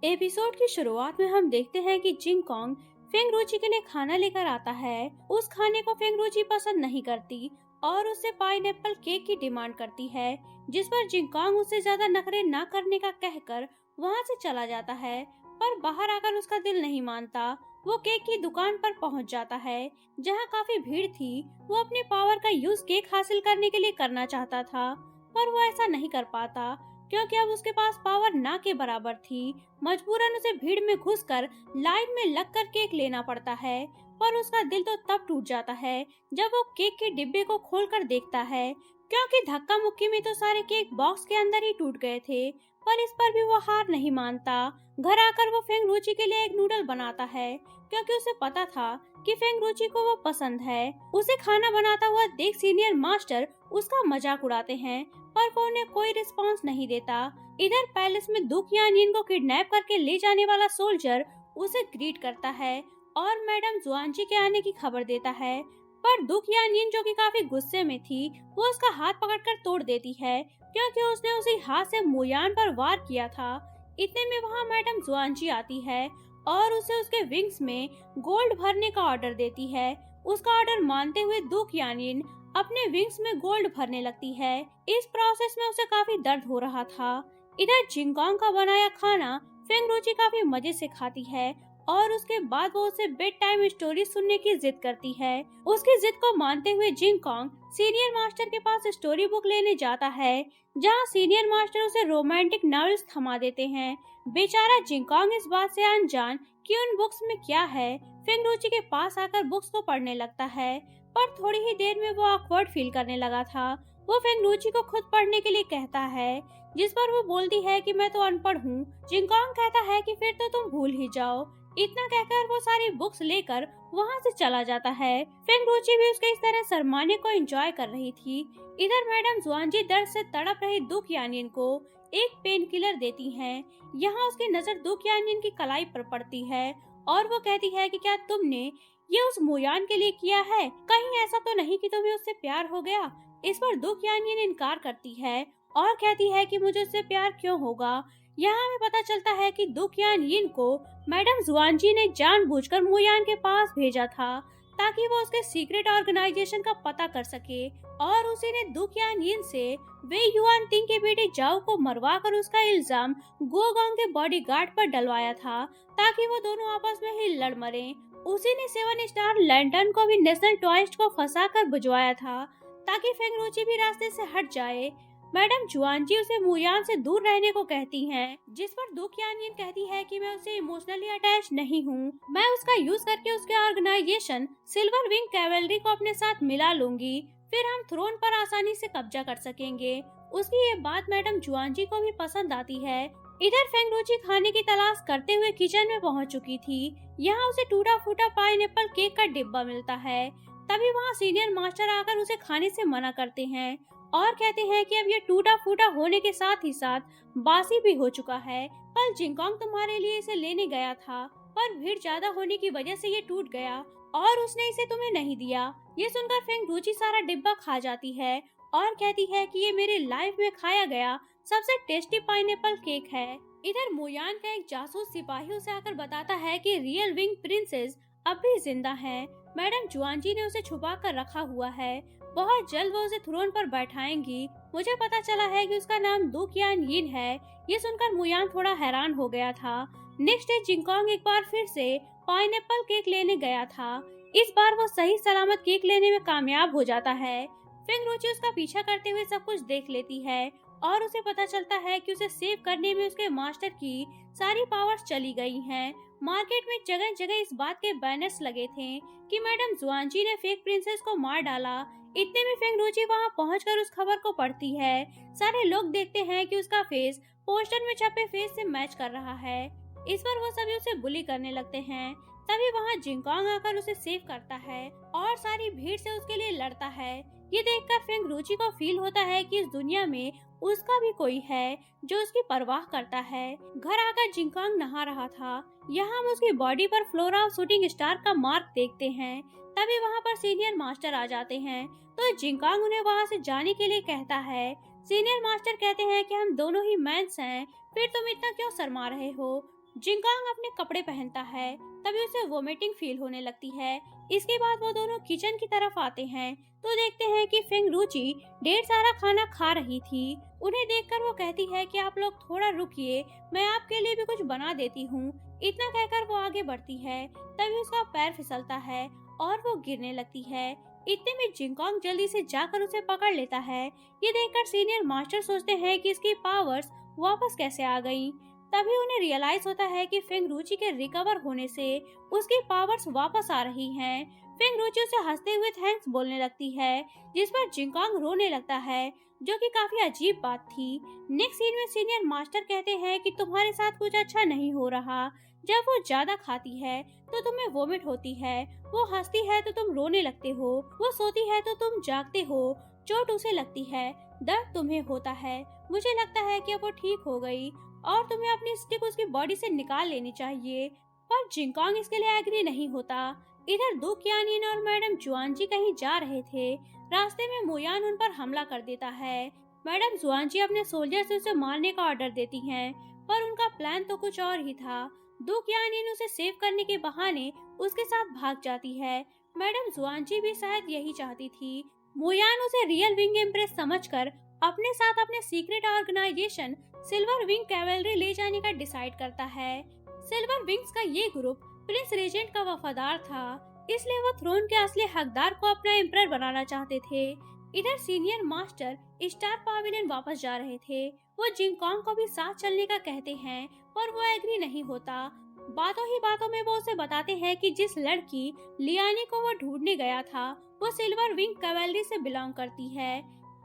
Episode की शुरुआत में हम देखते हैं कि जिंग कॉन्ग फेंग रुचि के लिए खाना लेकर आता है। उस खाने को फेंग रुचि पसंद नहीं करती और उससे पाइनएप्पल केक की डिमांड करती है, जिस पर जिंग कॉन्ग उससे ज्यादा नखरे ना करने का कहकर वहां से चला जाता है। पर बाहर आकर उसका दिल नहीं मानता। वो केक की दुकान पर पहुंच जाता है, जहां काफी भीड़ थी। वो अपने पावर का यूज केक हासिल करने के लिए करना चाहता था, पर वो ऐसा नहीं कर पाता क्योंकि अब उसके पास पावर ना के बराबर थी। मजबूरन उसे भीड़ में घुसकर लाइन में लगकर केक लेना पड़ता है। पर उसका दिल तो तब टूट जाता है जब वो केक के डिब्बे को खोलकर देखता है, क्योंकि धक्का मुक्की में तो सारे केक बॉक्स के अंदर ही टूट गए थे। पर इस पर भी वो हार नहीं मानता। घर आकर वो फेंग रुचि के लिए एक नूडल बनाता है, क्योंकि उसे पता था कि फेंग रुचि को वो पसंद है। उसे खाना बनाता हुआ देख सीनियर मास्टर उसका मजाक उड़ाते हैं, पर वो उन्हें कोई रिस्पॉन्स नहीं देता। इधर पैलेस में दुख यानिन को किडनैप करके ले जाने वाला सोल्जर उसे ग्रीट करता है और मैडम जुआनजी के आने की खबर देता है। पर दुख यानिन, जो कि काफी गुस्से में थी, वो उसका हाथ पकड़कर तोड़ देती है, क्योंकि उसने उसी हाथ से मुयान पर वार किया था। इतने में वहाँ मैडम जुआनजी आती है और उसे उसके विंग्स में गोल्ड भरने का ऑर्डर देती है। उसका ऑर्डर मानते हुए दुख यानिन अपने विंग्स में गोल्ड भरने लगती है। इस प्रोसेस में उसे काफी दर्द हो रहा था। इधर जिंगकोंग का बनाया खाना फेंग रुचि काफी मजे से खाती है और उसके बाद वो उसे बेड टाइम स्टोरी सुनने की जिद करती है। उसकी जिद को मानते हुए जिंगकोंग सीनियर मास्टर के पास स्टोरी बुक लेने जाता है, जहाँ सीनियर मास्टर उसे रोमांटिक नॉवेल्स थमा देते हैं। बेचारा जिंगकोंग इस बात से अनजान कि उन बुक्स में क्या है, फेंग रुचि के पास आकर बुक्स को पढ़ने लगता है। पर थोड़ी ही देर में वो ऑकवर्ड फील करने लगा था। वो फेंग रुचि को खुद पढ़ने के लिए कहता है, जिस पर वो बोलती है कि मैं तो अनपढ़ हूँ। जिंगकोंग कहता है कि फिर तो तुम भूल ही जाओ। इतना कहकर वो सारी बुक्स लेकर वहाँ से चला जाता है। फेंग रुचि भी उसके इस तरह शर्माने को एंजॉय कर रही थी। इधर मैडम जुआनजी दर्द से तड़प रही दुख यानिन को एक पेन किलर देती हैं। यहाँ उसकी नजर दुख यानिन की कलाई पर पड़ती है और वो कहती है कि क्या तुमने ये उस मुयान के लिए किया है? कहीं ऐसा तो नहीं कि तुम्हें उससे प्यार हो गया? इस पर दुख यानिन इनकार करती है और कहती है कि मुझे उससे प्यार क्यों होगा। यहाँ हमें पता चलता है कि दुख यानिन को मैडम जुआनजी ने जानबूझकर मुयान के पास भेजा था, ताकि वो उसके सीक्रेट ऑर्गेनाइजेशन का पता कर सके। और उसी ने दुख यानिन से वे युआन तिंग के बेटे जाओ को मरवा कर उसका इल्जाम गोगोंग के बॉडीगार्ड पर डलवाया था, ताकि वो दोनों आपस में ही लड़ मरे। उसी ने 7 स्टार लैंटर्न को भी नेशनल टॉयस्ट को फंसाकर बुझवाया था, ताकि फेंग रुचि भी रास्ते से हट जाए। मैडम जुआनजी उसे मुयान से दूर रहने को कहती हैं, जिस पर दुख यानिन कहती है कि मैं उससे इमोशनली अटैच नहीं हूँ। मैं उसका यूज करके उसके ऑर्गेनाइजेशन सिल्वर विंग कैवेलरी को अपने साथ मिला लूंगी, फिर हम थ्रोन पर आसानी से कब्जा कर सकेंगे। उसकी ये बात मैडम जुआनजी को भी पसंद आती है। इधर फेंग रुचि खाने की तलाश करते हुए किचन में पहुंच चुकी थी। यहाँ उसे टूटा फूटा पाइनएप्पल केक का डिब्बा मिलता है। तभी वहाँ सीनियर मास्टर आकर उसे खाने से मना करते हैं और कहते हैं कि अब ये टूटा फूटा होने के साथ ही साथ बासी भी हो चुका है। कल जिंगकोंग तुम्हारे लिए इसे लेने गया था, पर भीड़ ज्यादा होने की वजह से ये टूट गया और उसने इसे तुम्हें नहीं दिया। ये सुनकर फेंग रुचि सारा डिब्बा खा जाती है और कहती है कि ये मेरी लाइफ में खाया गया सबसे टेस्टी पाइनएप्पल केक है। इधर मुयान का एक जासूस सिपाही उसे आकर बताता है कि रियल विंग प्रिंसेस अब भी जिंदा है। मैडम जुआनजी ने उसे छुपा कर रखा हुआ है। बहुत जल्द वो उसे थ्रोन पर बैठाएंगी। मुझे पता चला है कि उसका नाम दुख यानिन है। ये सुनकर मुयान थोड़ा हैरान हो गया था। नेक्स्ट डे जिंगकोंग एक बार फिर से पाइनएप्पल केक लेने गया था। इस बार वो सही सलामत केक लेने में कामयाब हो जाता है। फेंग रुचि उसका पीछा करते हुए सब कुछ देख लेती है और उसे पता चलता है कि उसे सेव करने में उसके मास्टर की सारी पावर्स चली गई हैं। मार्केट में जगह जगह इस बात के बैनर्स लगे थे कि मैडम जुआनजी ने फेक प्रिंसेस को मार डाला। इतने में फेंग रुचि वहां पहुंचकर उस खबर को पढ़ती है। सारे लोग देखते हैं कि उसका फेस पोस्टर में छपे फेस से मैच कर रहा है। इस पर वो सभी उसे बुली करने लगते हैं। तभी वहां जिंगकोंग आकर उसे सेव करता है और सारी भीड़ से उसके लिए लड़ता है। ये देखकर फेंग रुचि को फील होता है कि इस दुनिया में उसका भी कोई है जो उसकी परवाह करता है। घर आकर जिंगकोंग नहा रहा था। यहाँ हम उसकी बॉडी पर फ्लोरा ऑफ शूटिंग स्टार का मार्क देखते हैं। तभी वहाँ पर सीनियर मास्टर आ जाते हैं, तो जिंगकोंग उन्हें वहाँ से जाने के लिए कहता है। सीनियर मास्टर कहते हैं कि हम दोनों ही मैंस हैं, फिर तुम इतना क्यों शर्मा रहे हो? जिंगकांग अपने कपड़े पहनता है, तभी उसे वोमिटिंग फील होने लगती है। इसके बाद वो दोनों किचन की तरफ आते हैं तो देखते हैं कि फेंग रुचि ढेर सारा खाना खा रही थी। उन्हें देखकर वो कहती है कि आप लोग थोड़ा रुकिए, मैं आपके लिए भी कुछ बना देती हूँ। इतना कहकर वो आगे बढ़ती है, तभी उसका पैर फिसलता है और वो गिरने लगती है। इतने में जिंगकांग जल्दी से जाकर उसे पकड़ लेता है। ये देखकर सीनियर मास्टर सोचते हैं कि इसकी पावर्स वापस कैसे आ गईं। तभी उन्हें रियलाइज होता है कि फेंग रुचि के रिकवर होने से उसकी पावर्स वापस आ रही हैं। फेंग रुचि उसे हंसते हुए थैंक्स बोलने लगती है, जिस पर जिंगकांग रोने लगता है, जो कि काफी अजीब बात थी। नेक्स्ट सीन में सीनियर मास्टर कहते हैं कि तुम्हारे साथ कुछ अच्छा नहीं हो रहा। जब वो ज्यादा खाती है तो तुम्हें वोमिट होती है, वो हंसती है तो तुम रोने लगते हो, वो सोती है तो तुम जागते हो, चोट उसे लगती है, दर्द तुम्हें होता है। मुझे लगता है कि अब वो ठीक हो गई और तुम्हें अपनी स्टिक उसकी बॉडी से निकाल लेनी चाहिए। पर जिंगकांग इसके लिए एग्री नहीं होता। इधर दु क्यानिन और मैडम जुआनजी कहीं जा रहे थे। रास्ते में मोयान उन पर हमला कर देता है। मैडम जुआनजी अपने सोल्जर से उसे मारने का ऑर्डर देती हैं, पर उनका प्लान तो कुछ और ही था। दु क्यानिन उसे सेव करने के बहाने उसके साथ भाग जाती है। मैडम जुआनजी भी शायद यही चाहती थी। मोयान उसे रियल विंग एम्प्रेस समझकर अपने साथ अपने secret organisation silver wing cavalry ले जाने का डिसाइड करता है। सिल्वर विंग्स का ये ग्रुप प्रिंस रेजेंट का वफादार था, इसलिए वो थ्रोन के असली हकदार को अपना एम्परर बनाना चाहते थे। इधर सीनियर मास्टर स्टार पाविलियन वापस जा रहे थे। वो जिंगकांग को भी साथ चलने का कहते हैं, पर वो एग्री नहीं होता। बातों ही बातों में वो उसे बताते हैं कि जिस लड़की लियानी को वो ढूंढने गया था, वो सिल्वर विंग कैवेलरी से बिलोंग करती है।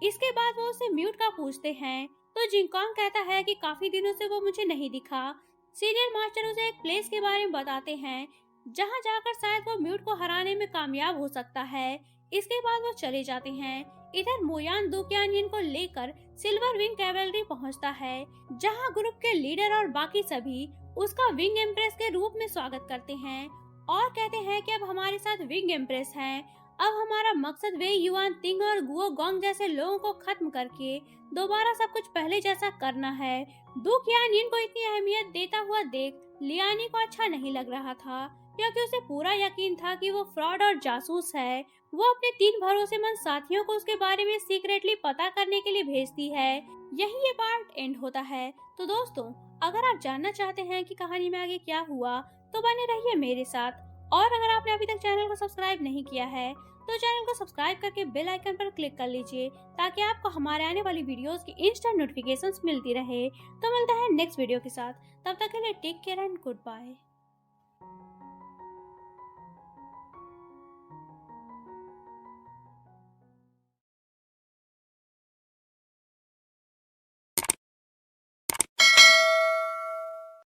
इसके बाद वो उसे म्यूट का पूछते हैं, तो जिंगकांग कहता है कि काफी दिनों से वो मुझे नहीं दिखा। सीनियर मास्टर उसे एक प्लेस के बारे में बताते हैं, जहां जाकर शायद वो म्यूट को हराने में कामयाब हो सकता है। इसके बाद वो चले जाते हैं। इधर मोयान दु क्यानिन को लेकर सिल्वर विंग कैवेलरी पहुंचता है, जहां ग्रुप के लीडर और बाकी सभी उसका विंग एम्प्रेस के रूप में स्वागत करते हैं और कहते हैं कि अब हमारे साथ विंग एम्प्रेस है। अब हमारा मकसद वे युआन तिंग और गुओ गोंग जैसे लोगों को खत्म करके दोबारा सब कुछ पहले जैसा करना है। दु क्यानिन को इतनी अहमियत देता हुआ देख लियानी को अच्छा नहीं लग रहा था, क्योंकि उसे पूरा यकीन था कि वो फ्रॉड और जासूस है। वो अपने 3 भरोसेमंद साथियों को उसके बारे में सीक्रेटली पता करने के लिए भेजती है। यही ये पार्ट एंड होता है। तो दोस्तों, अगर आप जानना चाहते हैं कि कहानी में आगे क्या हुआ, तो बने रहिए मेरे साथ। और अगर आपने अभी तक चैनल को सब्सक्राइब नहीं किया है, तो चैनल को सब्सक्राइब करके बेल आइकन पर क्लिक कर लीजिए, ताकि आपको हमारे आने वाली वीडियोस की इंस्टेंट नोटिफिकेशंस मिलती रहे। तो मिलता है नेक्स्ट वीडियो के साथ। तब तक के लिए take care and good bye.